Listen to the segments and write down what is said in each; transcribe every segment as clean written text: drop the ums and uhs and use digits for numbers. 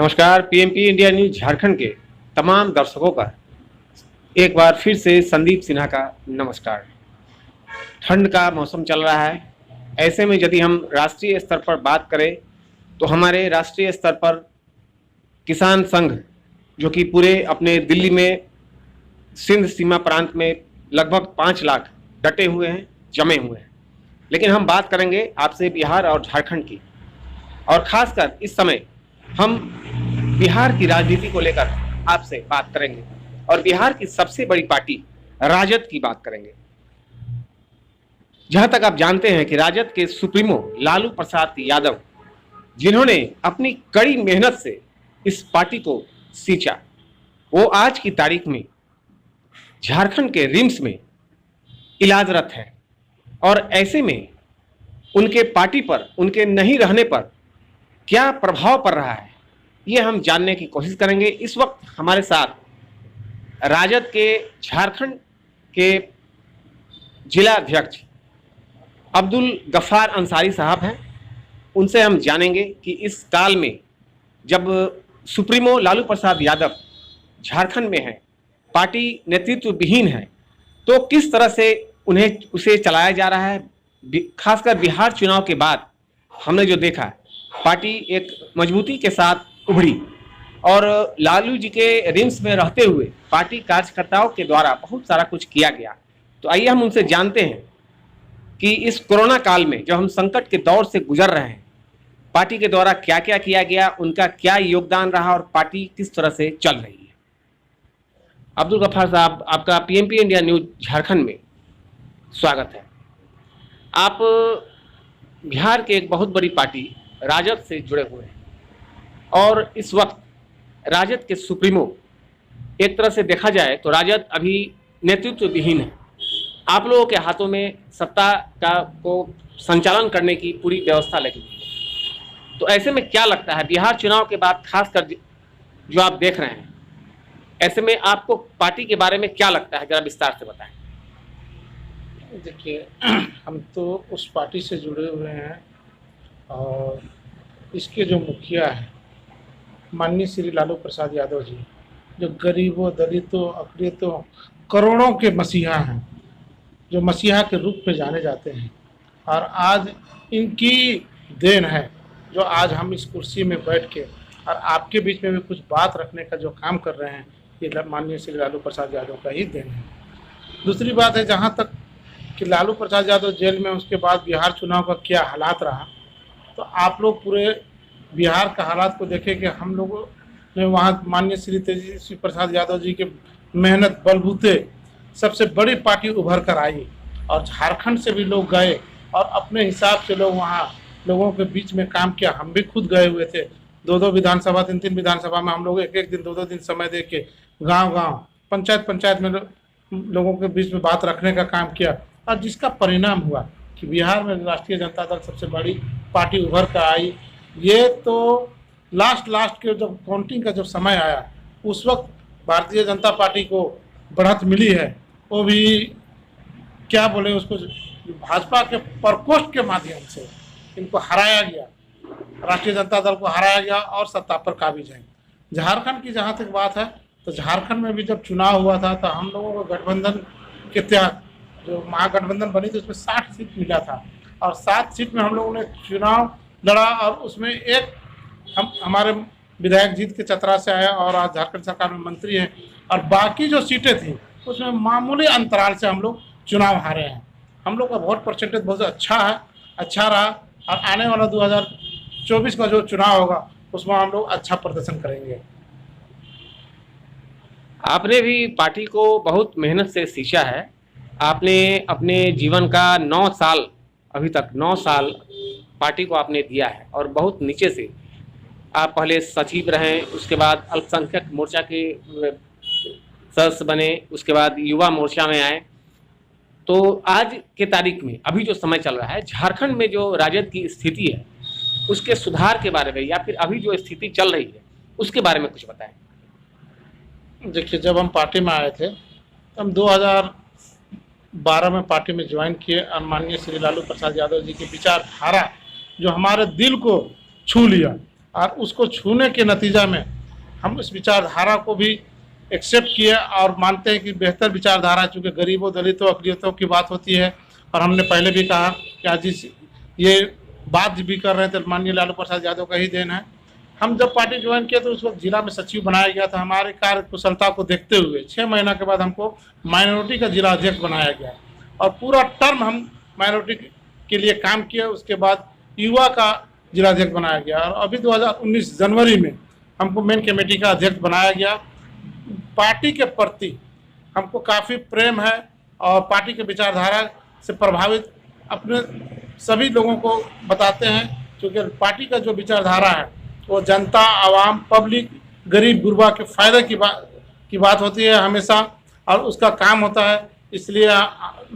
नमस्कार। PMP India news Jharkhand के तमाम दर्शकों का एक बार फिर से संदीप सिन्हा का नमस्कार। ठंड का मौसम चल रहा है, ऐसे में यदि हम राष्ट्रीय स्तर पर बात करें तो हमारे राष्ट्रीय स्तर पर किसान संघ जो कि पूरे अपने दिल्ली में सिंध सीमा प्रांत में लगभग 5 लाख डटे हुए हैं, जमे हुए हैं। लेकिन हम बात करेंगे आपसे बिहार और झारखंड की, और खासकर इस समय हम बिहार की राजनीति को लेकर आपसे बात करेंगे और बिहार की सबसे बड़ी पार्टी राजद की बात करेंगे। जहां तक आप जानते हैं कि राजद के सुप्रीमो लालू प्रसाद यादव, जिन्होंने अपनी कड़ी मेहनत से इस पार्टी को सींचा, वो आज की तारीख में झारखंड के रिम्स में इलाजरत है। और ऐसे में उनके पार्टी पर, उनके नहीं रहने पर क्या प्रभाव पड़ रहा है, ये हम जानने की कोशिश करेंगे। इस वक्त हमारे साथ राजद के झारखंड के जिला अध्यक्ष अब्दुल गफ्फार अंसारी साहब हैं। उनसे हम जानेंगे कि इस काल में जब सुप्रीमो लालू प्रसाद यादव झारखंड में है, पार्टी नेतृत्व विहीन है, तो किस तरह से उसे चलाया जा रहा है। खासकर बिहार चुनाव के बाद हमने जो देखा, पार्टी एक मजबूती के साथ उभरी और लालू जी के रिम्स में रहते हुए पार्टी कार्यकर्ताओं के द्वारा बहुत सारा कुछ किया गया। तो आइए हम उनसे जानते हैं कि इस कोरोना काल में जो हम संकट के दौर से गुजर रहे हैं, पार्टी के द्वारा क्या क्या किया गया, उनका क्या योगदान रहा और पार्टी किस तरह से चल रही है। अब्दुल गफ्फार साहब, आपका पीएमपी इंडिया न्यूज झारखंड में स्वागत है। आप बिहार के एक बहुत बड़ी पार्टी राजद से जुड़े हुए हैं और इस वक्त राजद के सुप्रीमो, एक तरह से देखा जाए तो राजद अभी नेतृत्व विहीन है। आप लोगों के हाथों में सत्ता को संचालन करने की पूरी व्यवस्था लगी हुई है। तो ऐसे में क्या लगता है, बिहार चुनाव के बाद खासकर जो आप देख रहे हैं, ऐसे में आपको पार्टी के बारे में क्या लगता है, जरा विस्तार से बताएं। देखिए, हम तो उस पार्टी से जुड़े हुए हैं और इसके जो मुखिया हैं माननीय श्री लालू प्रसाद यादव जी, जो गरीबों, दलितों, अकलियतों, करोड़ों के मसीहा हैं, जो मसीहा के रूप में जाने जाते हैं। और आज इनकी देन है जो आज हम इस कुर्सी में बैठ के और आपके बीच में भी कुछ बात रखने का जो काम कर रहे हैं, ये माननीय श्री लालू प्रसाद यादव का ही देन है। दूसरी बात है, जहाँ तक कि लालू प्रसाद यादव जेल में, उसके बाद बिहार चुनाव का क्या हालात रहा, तो आप लोग पूरे बिहार का हालात को देखें कि हम लोगों ने वहाँ माननीय श्री तेजस्वी प्रसाद यादव जी के मेहनत बलबूते सबसे बड़ी पार्टी उभर कर आई और झारखंड से भी लोग गए और अपने हिसाब से लोग वहाँ लोगों के बीच में काम किया। हम भी खुद गए हुए थे, 2-2 विधानसभा, 3-3 विधानसभा में हम लोग एक दिन 2-2 दिन समय दे के गाँव पंचायत में लोगों के बीच में बात रखने का काम किया, और जिसका परिणाम हुआ कि बिहार में राष्ट्रीय जनता दल सबसे बड़ी पार्टी उभर कर आई। ये तो लास्ट के जब काउंटिंग का जब समय आया, उस वक्त भारतीय जनता पार्टी को बढ़त मिली है, वो भी क्या बोले उसको, भाजपा के प्रकोष्ठ के माध्यम से इनको हराया गया, राष्ट्रीय जनता दल को हराया गया और सत्ता पर काबिज है। झारखंड की जहाँ तक बात है, तो झारखंड में भी जब चुनाव हुआ था तो हम लोगों को गठबंधन के तहत जो महागठबंधन बनी थी उसमें 60 सीट मिला था और 7 सीट में हम लोगों ने चुनाव लड़ा और उसमें एक हमारे विधायक जीत के चतरा से आया और आज झारखंड सरकार में मंत्री हैं, और बाकी जो सीटें थी उसमें मामूली अंतराल से हम लोग चुनाव हारे हैं। हम लोग का वोट परसेंटेज बहुत अच्छा रहा और आने वाला 2024 का जो चुनाव होगा उसमें हम लोग अच्छा प्रदर्शन करेंगे। आपने भी पार्टी को बहुत मेहनत से सींचा है। आपने अपने जीवन का 9 साल, अभी तक 9 साल पार्टी को आपने दिया है और बहुत नीचे से आप पहले सचिव रहे, उसके बाद अल्पसंख्यक मोर्चा के सदस्य बने, उसके बाद युवा मोर्चा में आए। तो आज के तारीख में अभी जो समय चल रहा है, झारखंड में जो राजद की स्थिति है उसके सुधार के बारे में या फिर अभी जो स्थिति चल रही है उसके बारे में कुछ बताएं। देखिए, जब हम पार्टी में आए थे तो हम 2012 में पार्टी में ज्वाइन किए और माननीय श्री लालू प्रसाद यादव जी की विचारधारा जो हमारे दिल को छू लिया, और उसको छूने के नतीजा में हम इस विचारधारा को भी एक्सेप्ट किए और मानते हैं कि बेहतर विचारधारा, चूँकि गरीबों, दलितों, अक़लियतों की बात होती है। और हमने पहले भी कहा कि आज ये बात भी कर रहे थे, माननीय लालू प्रसाद यादव का ही देन है। हम जब पार्टी ज्वाइन किए तो उस वक्त जिला में सचिव बनाया गया था। हमारे कार्य कुशलता को देखते हुए 6 महीना के बाद हमको माइनॉरिटी का जिला अध्यक्ष बनाया गया और पूरा टर्म हम माइनॉरिटी के लिए काम किए। उसके बाद युवा का जिलाध्यक्ष बनाया गया और अभी 2019 जनवरी में हमको मेन कमेटी का अध्यक्ष बनाया गया। पार्टी के प्रति हमको काफ़ी प्रेम है और पार्टी के विचारधारा से प्रभावित अपने सभी लोगों को बताते हैं, क्योंकि पार्टी का जो विचारधारा है वो जनता, आवाम, पब्लिक, गरीब गुरबा के फायदे की बात होती है हमेशा और उसका काम होता है। इसलिए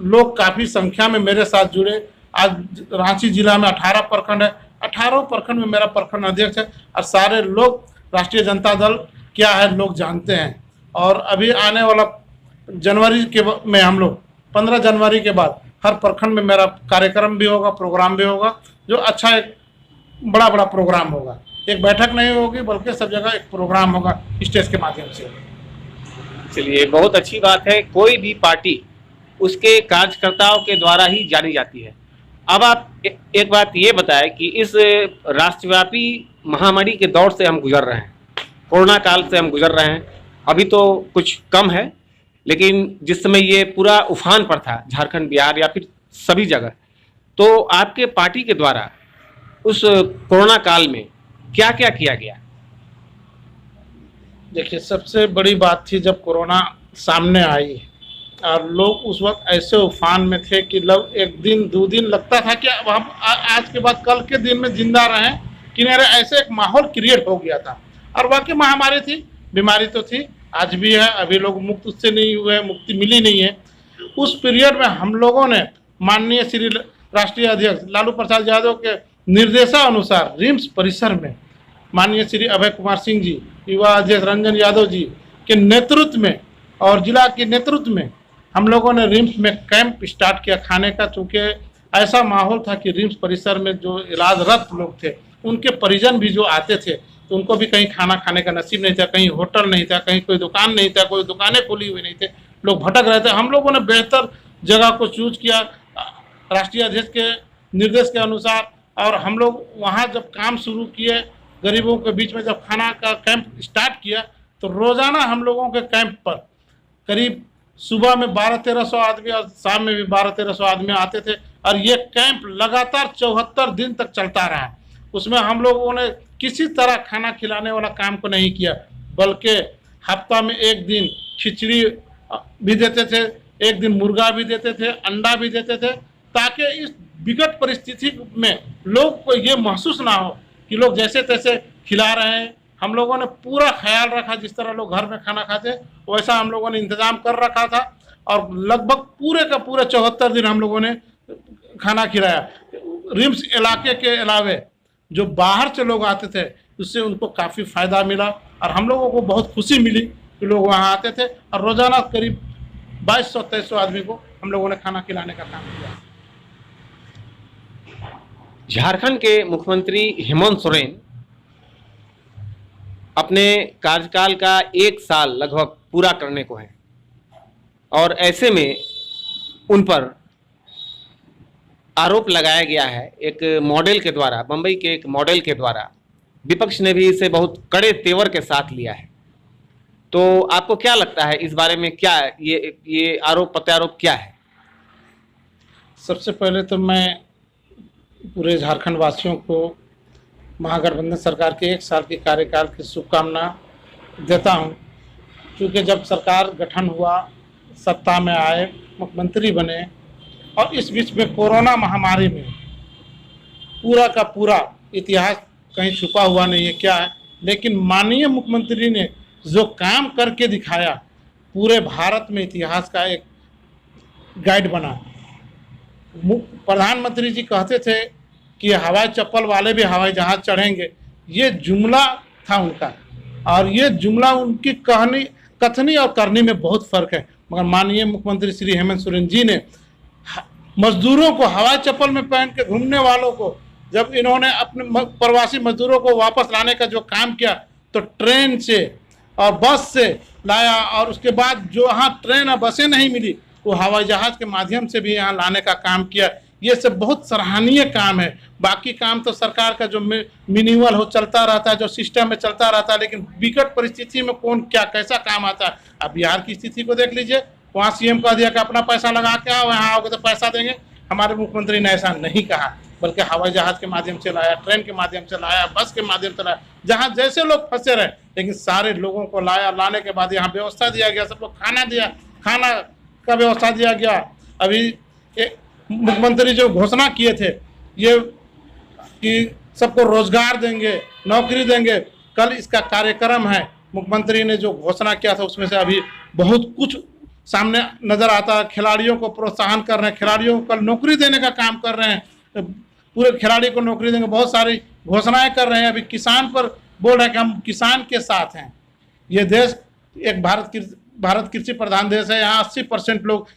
लोग काफ़ी संख्या में मेरे साथ जुड़े। आज रांची जिला में 18 प्रखंड है, 18 प्रखंड में मेरा प्रखंड अध्यक्ष है और सारे लोग राष्ट्रीय जनता दल क्या है लोग जानते हैं। और अभी आने वाला जनवरी के में हम लोग 15 जनवरी के बाद हर प्रखंड में मेरा कार्यक्रम भी होगा, प्रोग्राम भी होगा, जो अच्छा एक बड़ा प्रोग्राम होगा। एक बैठक नहीं होगी बल्कि सब जगह एक प्रोग्राम होगा स्टेज के माध्यम से। चलिए, बहुत अच्छी बात है। कोई भी पार्टी उसके कार्यकर्ताओं के द्वारा ही जानी जाती है। अब आप एक बात ये बताएं कि इस राष्ट्रव्यापी महामारी के दौर से हम गुजर रहे हैं, कोरोना काल से हम गुजर रहे हैं। अभी तो कुछ कम है, लेकिन जिस समय ये पूरा उफान पर था झारखंड, बिहार या फिर सभी जगह, तो आपके पार्टी के द्वारा उस कोरोना काल में क्या क्या किया गया? देखिए, सबसे बड़ी बात थी जब कोरोना सामने आई और लोग उस वक्त ऐसे उफान में थे कि लोग 1 दिन 2 दिन लगता था कि अब हम आज के बाद कल के दिन में जिंदा रहें कि नहीं रहे, ऐसे एक माहौल क्रिएट हो गया था। और वाकई महामारी थी, बीमारी तो थी, आज भी है, अभी लोग मुक्त उससे नहीं हुए, मुक्ति मिली नहीं है। उस पीरियड में हम लोगों ने माननीय श्री राष्ट्रीय अध्यक्ष लालू प्रसाद यादव के निर्देशानुसार रिम्स परिसर में माननीय श्री अभय कुमार सिंह जी, युवा अध्यक्ष रंजन यादव जी के नेतृत्व में और जिला के नेतृत्व में हम लोगों ने रिम्स में कैंप स्टार्ट किया खाने का। चूँकि ऐसा माहौल था कि रिम्स परिसर में जो इलाजरत लोग थे उनके परिजन भी जो आते थे तो उनको भी कहीं खाना खाने का नसीब नहीं था, कहीं होटल नहीं था, कहीं कोई दुकान नहीं था, कोई दुकानें खुली हुई नहीं थे, लोग भटक रहे थे। हम लोगों ने बेहतर जगह को चूज किया राष्ट्रीय अध्यक्ष के निर्देश के अनुसार और हम लोग वहाँ जब काम शुरू किए, गरीबों के बीच में जब खाना का कैंप स्टार्ट किया तो रोज़ाना हम लोगों के कैंप पर करीब सुबह में 1200-1300 आदमी और शाम में भी 1200-1300 आदमी आते थे और ये कैंप लगातार 74 दिन तक चलता रहा। उसमें हम लोगों ने किसी तरह खाना खिलाने वाला काम को नहीं किया, बल्कि हफ्ता में 1 दिन खिचड़ी भी देते थे, 1 दिन मुर्गा भी देते थे, अंडा भी देते थे, ताकि इस विकट परिस्थिति में लोग को ये महसूस ना हो कि लोग जैसे तैसे खिला रहे हैं। हम लोगों ने पूरा ख्याल रखा, जिस तरह लोग घर में खाना खाते वैसा हम लोगों ने इंतज़ाम कर रखा था और लगभग पूरे का पूरा 74 दिन हम लोगों ने खाना खिलाया। रिम्स इलाके के अलावे जो बाहर से लोग आते थे उससे उनको काफ़ी फ़ायदा मिला और हम लोगों को बहुत खुशी मिली कि लोग वहाँ आते थे और रोज़ाना करीब 2200-2300 आदमी को हम लोगों ने खाना खिलाने का काम किया। झारखंड के मुख्यमंत्री हेमंत सोरेन अपने कार्यकाल का 1 साल लगभग पूरा करने को है और ऐसे में उन पर आरोप लगाया गया है एक मॉडल के द्वारा, बम्बई के एक मॉडल के द्वारा। विपक्ष ने भी इसे बहुत कड़े तेवर के साथ लिया है। तो आपको क्या लगता है इस बारे में, क्या ये आरोप प्रत्यारोप क्या है? सबसे पहले तो मैं पूरे झारखंड वासियों को महागठबंधन सरकार के 1 साल के कार्यकाल की शुभकामना देता हूं, क्योंकि जब सरकार गठन हुआ, सत्ता में आए, मुख्यमंत्री बने और इस बीच में कोरोना महामारी में पूरा का पूरा इतिहास कहीं छुपा हुआ नहीं है क्या है, लेकिन माननीय मुख्यमंत्री ने जो काम करके दिखाया पूरे भारत में इतिहास का एक गाइड बना। प्रधानमंत्री जी कहते थे कि हवाई चप्पल वाले भी हवाई जहाज चढ़ेंगे, ये जुमला था उनका और ये जुमला उनकी कथनी और करनी में बहुत फर्क है। मगर माननीय मुख्यमंत्री श्री हेमंत सोरेन जी ने मजदूरों को, हवाई चप्पल में पहन के घूमने वालों को जब इन्होंने अपने प्रवासी मजदूरों को वापस लाने का जो काम किया तो ट्रेन से और बस से लाया, और उसके बाद जो यहाँ ट्रेन और बसें नहीं मिली वो हवाई जहाज़ के माध्यम से भी यहाँ लाने का काम किया। ये सब बहुत सराहनीय काम है। बाकी काम तो सरकार का जो मिनिमल हो चलता रहता है, जो सिस्टम में चलता रहता है, लेकिन विकट परिस्थिति में कौन क्या कैसा काम आता है। अब बिहार की स्थिति को देख लीजिए, वहाँ सीएम कह दिया कि अपना पैसा लगा के आओ, यहाँ आओगे तो पैसा देंगे। हमारे मुख्यमंत्री ने ऐसा नहीं कहा, बल्कि हवाई जहाज़ के माध्यम से लाया, ट्रेन के माध्यम से लाया, बस के माध्यम से लाया, जहाँ जैसे लोग फंसे रहे, लेकिन सारे लोगों को लाया। लाने के बाद यहाँ व्यवस्था दिया गया, सबको खाना दिया, खाना का व्यवस्था दिया गया। अभी मुख्यमंत्री जो घोषणा किए थे ये कि सबको रोजगार देंगे, नौकरी देंगे, कल इसका कार्यक्रम है। मुख्यमंत्री ने जो घोषणा किया था उसमें से अभी बहुत कुछ सामने नजर आता है। खिलाड़ियों को प्रोत्साहन कर रहे हैं, खिलाड़ियों को कल नौकरी देने का काम कर रहे हैं, पूरे खिलाड़ी को नौकरी देंगे, बहुत सारी घोषणाएं कर रहे हैं। अभी किसान पर बोल रहे हैं कि हम किसान के साथ हैं। ये देश एक भारत कृषि प्रधान देश है, यहाँ 80% लोग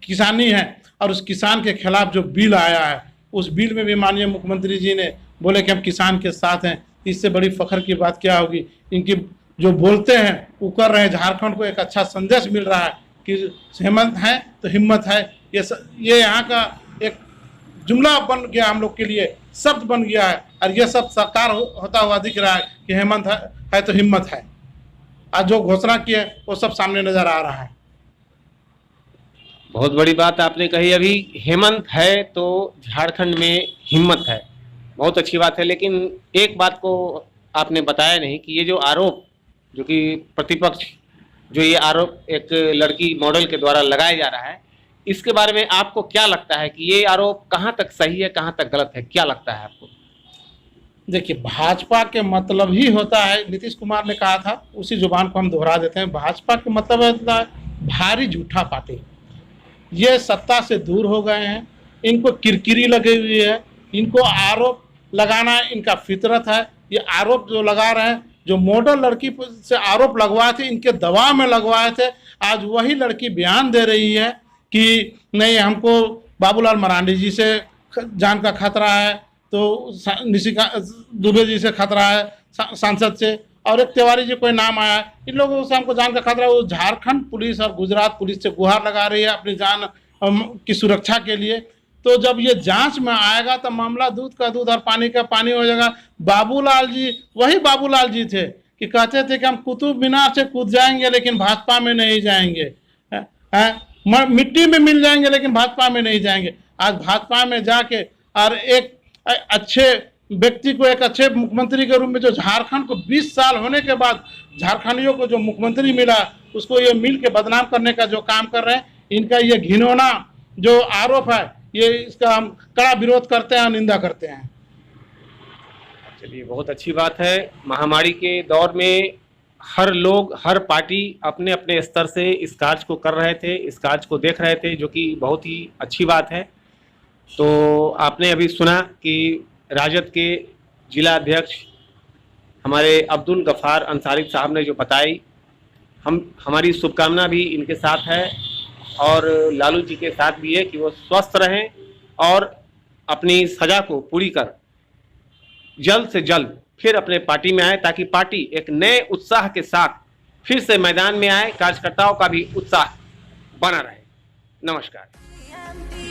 किसानी है, और उस किसान के खिलाफ जो बिल आया है उस बिल में भी माननीय मुख्यमंत्री जी ने बोले कि हम किसान के साथ हैं। इससे बड़ी फख्र की बात क्या होगी। इनकी जो बोलते हैं वो कर रहे हैं। झारखंड को एक अच्छा संदेश मिल रहा है कि हिम्मत है तो हिम्मत है। ये यहाँ का एक जुमला बन गया, हम लोग के लिए शब्द बन गया है, और ये सब साकार होता हुआ दिख रहा है कि हिम्मत है तो हिम्मत है। आज जो घोषणा की है वो सब सामने नजर आ रहा है। बहुत बड़ी बात आपने कही। अभी हेमंत है तो झारखंड में हिम्मत है, बहुत अच्छी बात है। लेकिन एक बात को आपने बताया नहीं कि ये जो आरोप, जो कि प्रतिपक्ष जो ये आरोप एक लड़की मॉडल के द्वारा लगाया जा रहा है, इसके बारे में आपको क्या लगता है कि ये आरोप कहाँ तक सही है, कहाँ तक गलत है, क्या लगता है आपको? देखिए, भाजपा के मतलब ही होता है, नीतीश कुमार ने कहा था, उसी जुबान को हम दोहरा देते हैं, भाजपा के मतलब होता है भारी झूठा पार्टी। ये सत्ता से दूर हो गए हैं, इनको किरकिरी लगी हुई है, इनको आरोप लगाना इनका फितरत है। ये आरोप जो लगा रहे हैं, जो मॉडल लड़की से आरोप लगवाए थे, इनके दबाव में लगवाए थे, आज वही लड़की बयान दे रही है कि नहीं, हमको बाबूलाल मरांडी जी से जान का खतरा है, तो निशिका दुबे जी से खतरा है, सांसद से, और एक तिवारी जी कोई नाम आया, इन लोगों से हमको जान का खतरा है। वो झारखंड पुलिस और गुजरात पुलिस से गुहार लगा रही है अपनी जान की सुरक्षा के लिए। तो जब ये जांच में आएगा तो मामला दूध का दूध और पानी का पानी हो जाएगा। बाबूलाल जी वही बाबूलाल जी थे कि कहते थे कि हम कुतुब मीनार से कूद जाएंगे लेकिन भाजपा में नहीं जाएंगे, मिट्टी में मिल जाएंगे लेकिन भाजपा में नहीं जाएंगे। आज भाजपा में जाके और एक अच्छे व्यक्ति को, एक अच्छे मुख्यमंत्री के रूप में, जो झारखंड को 20 साल होने के बाद झारखंडियों को जो मुख्यमंत्री मिला, उसको ये मिल के बदनाम करने का जो काम कर रहे हैं, इनका ये घिनौना जो आरोप है, ये इसका हम कड़ा विरोध करते हैं और निंदा करते हैं। चलिए, बहुत अच्छी बात है। महामारी के दौर में हर लोग, हर पार्टी अपने अपने स्तर से इस कार्य को कर रहे थे, इस कार्य को देख रहे थे, जो कि बहुत ही अच्छी बात है। तो आपने अभी सुना कि राजद के जिला अध्यक्ष हमारे अब्दुल गफ्फार अंसारी साहब ने जो बताई, हमारी शुभकामना भी इनके साथ है और लालू जी के साथ भी है कि वो स्वस्थ रहें और अपनी सजा को पूरी कर जल्द से जल्द फिर अपने पार्टी में आए, ताकि पार्टी एक नए उत्साह के साथ फिर से मैदान में आए, कार्यकर्ताओं का भी उत्साह बना रहे। नमस्कार।